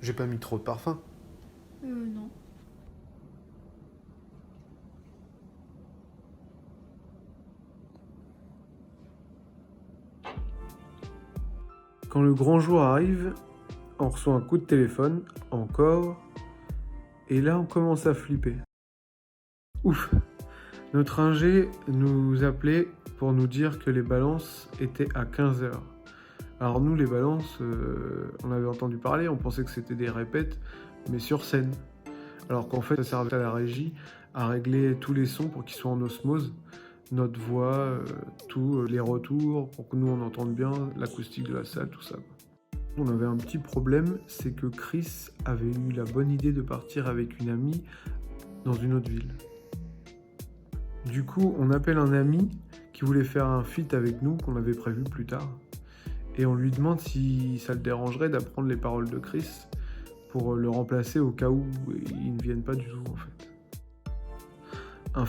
J'ai pas mis trop de parfum. Non. Quand le grand jour arrive, on reçoit un coup de téléphone, encore, et là on commence à flipper. Ouf! Notre ingé nous appelait pour nous dire que les balances étaient à 15 heures. Alors nous, les balances, on avait entendu parler, on pensait que c'était des répètes, mais sur scène. Alors qu'en fait, ça servait à la régie à régler tous les sons pour qu'ils soient en osmose. Notre voix, tous les retours, pour que nous on entende bien l'acoustique de la salle, tout ça. On avait un petit problème, c'est que Chris avait eu la bonne idée de partir avec une amie dans une autre ville. Du coup, on appelle un ami qui voulait faire un feat avec nous, qu'on avait prévu plus tard. Et on lui demande si ça le dérangerait d'apprendre les paroles de Chris pour le remplacer au cas où il ne vienne pas du tout en fait. Un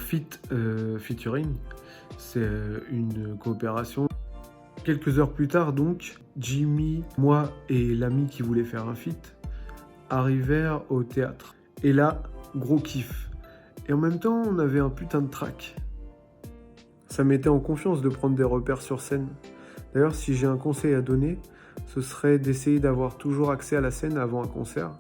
featuring, c'est une coopération. Quelques heures plus tard donc, Jimmy, moi et l'ami qui voulait faire un feat arrivèrent au théâtre. Et là, gros kiff. Et en même temps, on avait un putain de trac. Ça mettait en confiance de prendre des repères sur scène. D'ailleurs, si j'ai un conseil à donner, ce serait d'essayer d'avoir toujours accès à la scène avant un concert,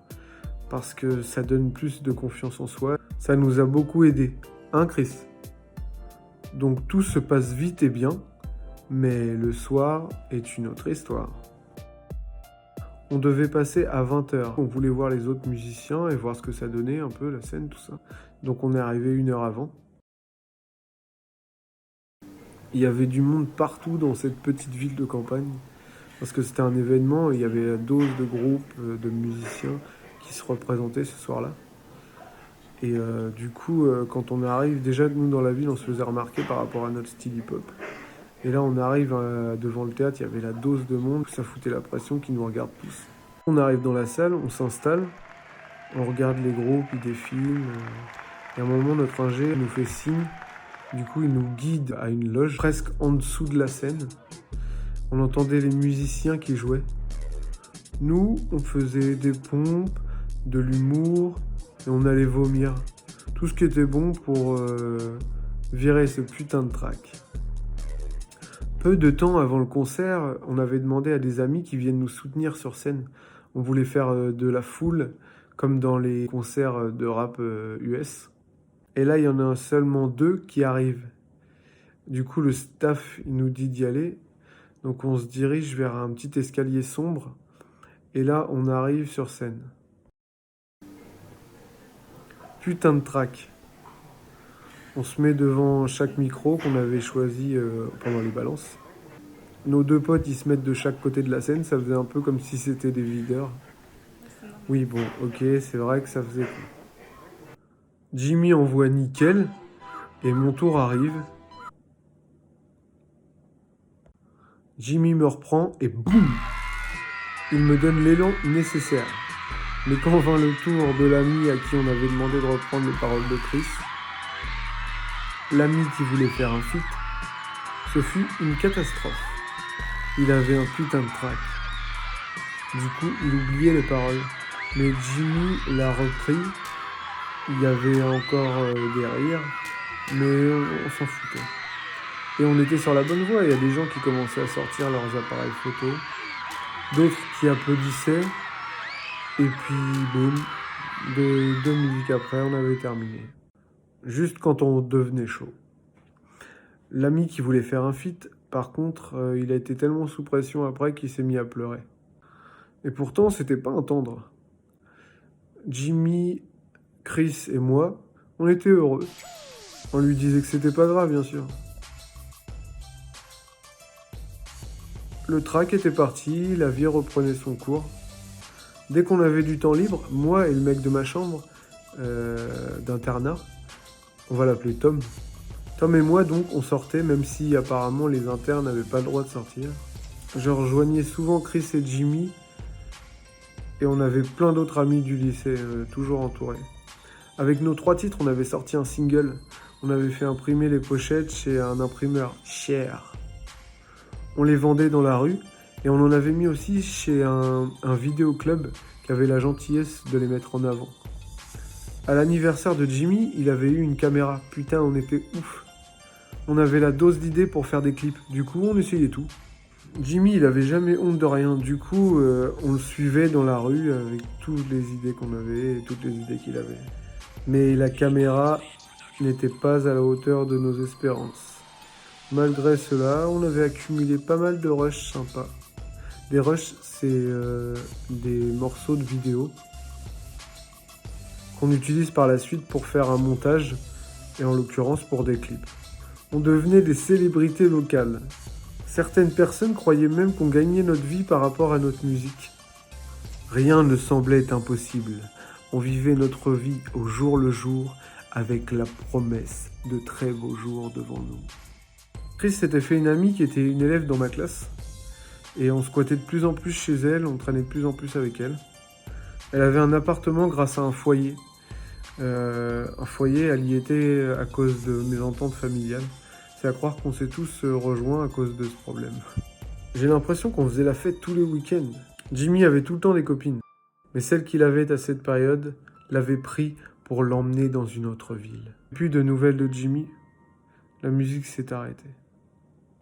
parce que ça donne plus de confiance en soi. Ça nous a beaucoup aidé, hein Chris? Donc tout se passe vite et bien, mais le soir est une autre histoire. On devait passer à 20h. On voulait voir les autres musiciens et voir ce que ça donnait, un peu la scène, tout ça. Donc on est arrivé 1 heure avant. Il y avait du monde partout dans cette petite ville de campagne. Parce que c'était un événement, il y avait la dose de groupes, de musiciens qui se représentaient ce soir-là. Et du coup, quand on arrive, déjà nous dans la ville, on se faisait remarquer par rapport à notre style hip-hop. Et là, on arrive devant le théâtre, il y avait la dose de monde, ça foutait la pression qui nous regarde tous. On arrive dans la salle, on s'installe, on regarde les groupes, ils défilent. Et à un moment, notre ingé nous fait signe. Du coup, il nous guide à une loge presque en dessous de la scène. On entendait les musiciens qui jouaient. Nous, on faisait des pompes, de l'humour, et on allait vomir. Tout ce qui était bon pour virer ce putain de track. Peu de temps avant le concert, on avait demandé à des amis qui viennent nous soutenir sur scène. On voulait faire de la foule, comme dans les concerts de rap US. Et là, il y en a seulement 2 qui arrivent. Du coup, le staff il nous dit d'y aller. Donc on se dirige vers un petit escalier sombre. Et là, on arrive sur scène. Putain de track. On se met devant chaque micro qu'on avait choisi pendant les balances. Nos 2 potes, ils se mettent de chaque côté de la scène. Ça faisait un peu comme si c'était des videurs. Oui, bon, ok, c'est vrai que ça faisait... Jimmy envoie nickel. Et mon tour arrive. Jimmy me reprend et boum! Il me donne l'élan nécessaire. Mais quand vint le tour de l'ami à qui on avait demandé de reprendre les paroles de Chris, l'ami qui voulait faire un feat, ce fut une catastrophe. Il avait un putain de trac. Du coup, il oubliait les paroles. Mais Jimmy l'a repris. Il y avait encore des rires, mais on s'en foutait. Et on était sur la bonne voie. Il y a des gens qui commençaient à sortir leurs appareils photo, d'autres qui applaudissaient. Et puis, boum, 2 musiques après, on avait terminé. Juste quand on devenait chaud. L'ami qui voulait faire un feat, par contre, il a été tellement sous pression après qu'il s'est mis à pleurer. Et pourtant, c'était pas un tendre. Jimmy, Chris et moi, on était heureux. On lui disait que c'était pas grave, bien sûr. Le track était parti, la vie reprenait son cours. Dès qu'on avait du temps libre, moi et le mec de ma chambre, d'internat, on va l'appeler Tom. Tom et moi, donc, on sortait, même si apparemment les internes n'avaient pas le droit de sortir. Je rejoignais souvent Chris et Jimmy, et on avait plein d'autres amis du lycée, toujours entourés. Avec nos 3 titres, on avait sorti un single. On avait fait imprimer les pochettes chez un imprimeur cher. On les vendait dans la rue, et on en avait mis aussi chez un vidéoclub qui avait la gentillesse de les mettre en avant. À l'anniversaire de Jimmy, il avait eu une caméra. Putain, on était ouf. On avait la dose d'idées pour faire des clips. Du coup, on essayait tout. Jimmy, il avait jamais honte de rien. Du coup, on le suivait dans la rue avec toutes les idées qu'on avait et toutes les idées qu'il avait. Mais la caméra n'était pas à la hauteur de nos espérances. Malgré cela, on avait accumulé pas mal de rushs sympas. Des rushs, c'est des morceaux de vidéo qu'on utilise par la suite pour faire un montage, et en l'occurrence pour des clips. On devenait des célébrités locales. Certaines personnes croyaient même qu'on gagnait notre vie par rapport à notre musique. Rien ne semblait impossible. On vivait notre vie au jour le jour avec la promesse de très beaux jours devant nous. Chris s'était fait une amie qui était une élève dans ma classe. Et on squattait de plus en plus chez elle, on traînait de plus en plus avec elle. Elle avait un appartement grâce à un foyer. Un foyer, elle y était à cause de mésententes familiales. C'est à croire qu'on s'est tous rejoints à cause de ce problème. J'ai l'impression qu'on faisait la fête tous les week-ends. Jimmy avait tout le temps des copines. Mais celle qu'il avait à cette période l'avait pris pour l'emmener dans une autre ville. Plus de nouvelles de Jimmy, la musique s'est arrêtée.